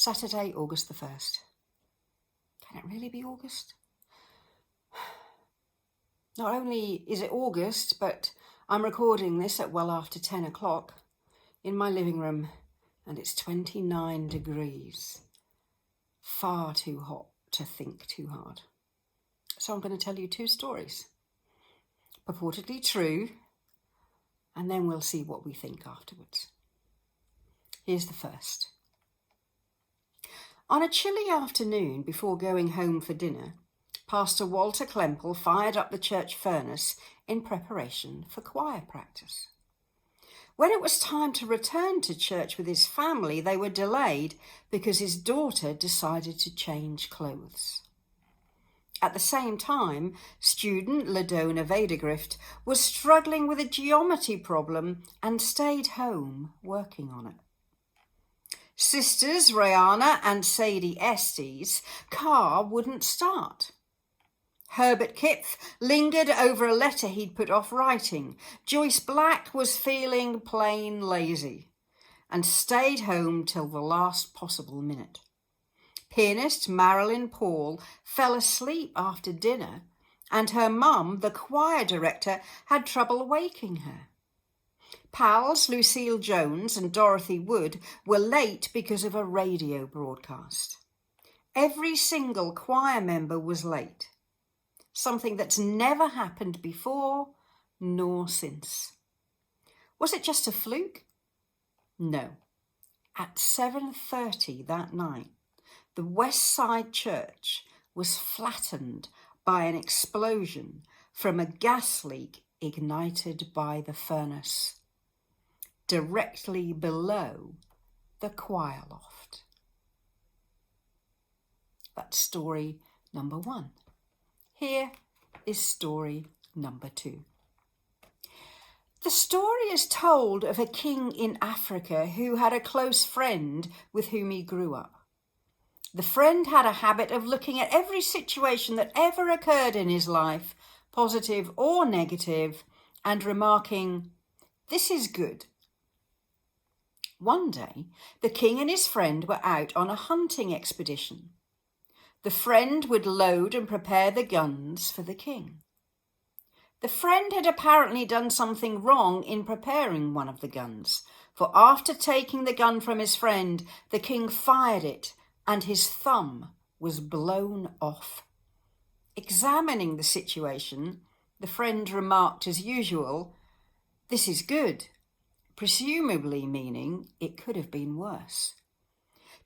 Saturday, August the 1st. Can it really be August? Not only is it August, but I'm recording this at well after 10 o'clock in my living room, and it's 29 degrees. Far too hot to think too hard. So I'm going to tell you two stories, purportedly true, and then we'll see what we think afterwards. Here's the first. On a chilly afternoon before going home for dinner, Pastor Walter Klempel fired up the church furnace in preparation for choir practice. When it was time to return to church with his family, they were delayed because his daughter decided to change clothes. At the same time, student Ladona Vadergrift was struggling with a geometry problem and stayed home working on it. Sisters Rihanna and Sadie Estes' car wouldn't start. Herbert Kipf lingered over a letter he'd put off writing. Joyce Black was feeling plain lazy and stayed home till the last possible minute. Pianist Marilyn Paul fell asleep after dinner, and her mum, the choir director, had trouble waking her. Pals Lucille Jones and Dorothy Wood were late because of a radio broadcast. Every single choir member was late, something that's never happened before nor since. Was it just a fluke? No. At 7:30 that night, the West Side Church was flattened by an explosion from a gas leak ignited by the furnace, directly below the choir loft. That's story number one. Here is story number two. The story is told of a king in Africa who had a close friend with whom he grew up. The friend had a habit of looking at every situation that ever occurred in his life, positive or negative, and remarking, "This is good." One day, the king and his friend were out on a hunting expedition. The friend would load and prepare the guns for the king. The friend had apparently done something wrong in preparing one of the guns, for after taking the gun from his friend, the king fired it and his thumb was blown off. Examining the situation, the friend remarked as usual, "This is good," presumably meaning it could have been worse.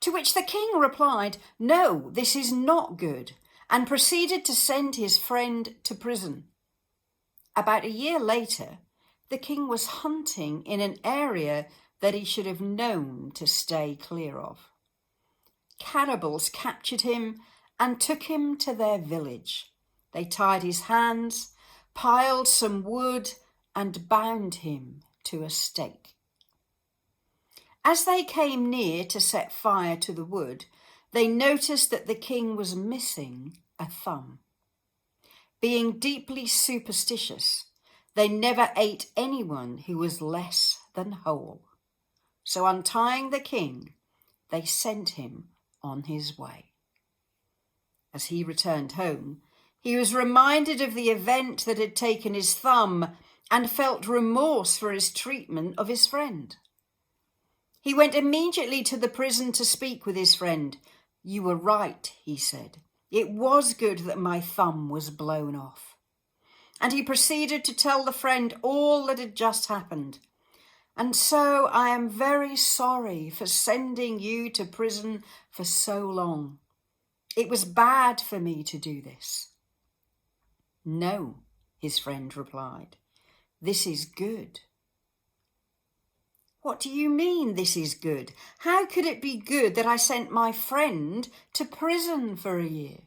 To which the king replied, "No, this is not good," and proceeded to send his friend to prison. About a year later, the king was hunting in an area that he should have known to stay clear of. Cannibals captured him and took him to their village. They tied his hands, piled some wood, and bound him to a stake. As they came near to set fire to the wood, they noticed that the king was missing a thumb. Being deeply superstitious, they never ate anyone who was less than whole. So untying the king, they sent him on his way. As he returned home, he was reminded of the event that had taken his thumb and felt remorse for his treatment of his friend. He went immediately to the prison to speak with his friend. "You were right," he said. "It was good that my thumb was blown off." And he proceeded to tell the friend all that had just happened. "And so I am very sorry for sending you to prison for so long. It was bad for me to do this." "No," his friend replied. "This is good." "What do you mean this is good? How could it be good that I sent my friend to prison for a year?"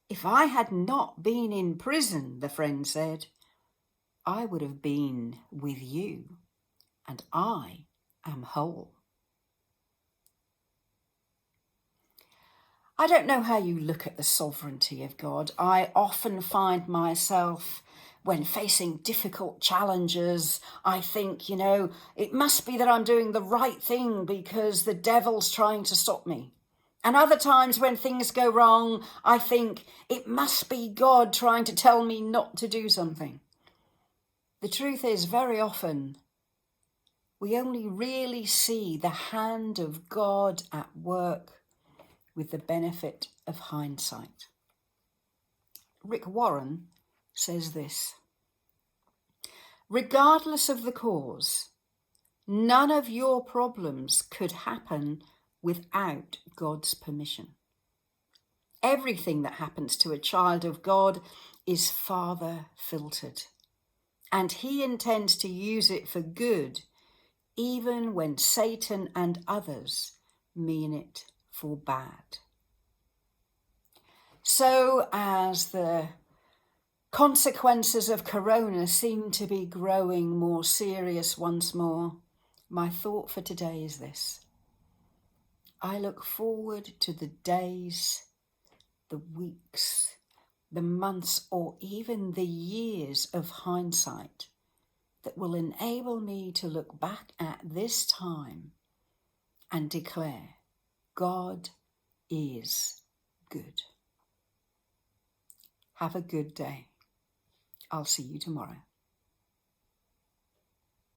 "If I had not been in prison," the friend said, "I would have been with you, and I am whole." I don't know how you look at the sovereignty of God. I often find myself when facing difficult challenges, I think, it must be that I'm doing the right thing because the devil's trying to stop me. And other times when things go wrong, I think it must be God trying to tell me not to do something. The truth is, very often, we only really see the hand of God at work with the benefit of hindsight. Rick Warren says this: regardless of the cause, none of your problems could happen without God's permission. Everything that happens to a child of God is Father filtered, and He intends to use it for good, even when Satan and others mean it for bad. So, as the consequences of Corona seem to be growing more serious once more, my thought for today is this: I look forward to the days, the weeks, the months, or even the years of hindsight that will enable me to look back at this time and declare God is good. Have a good day. I'll see you tomorrow.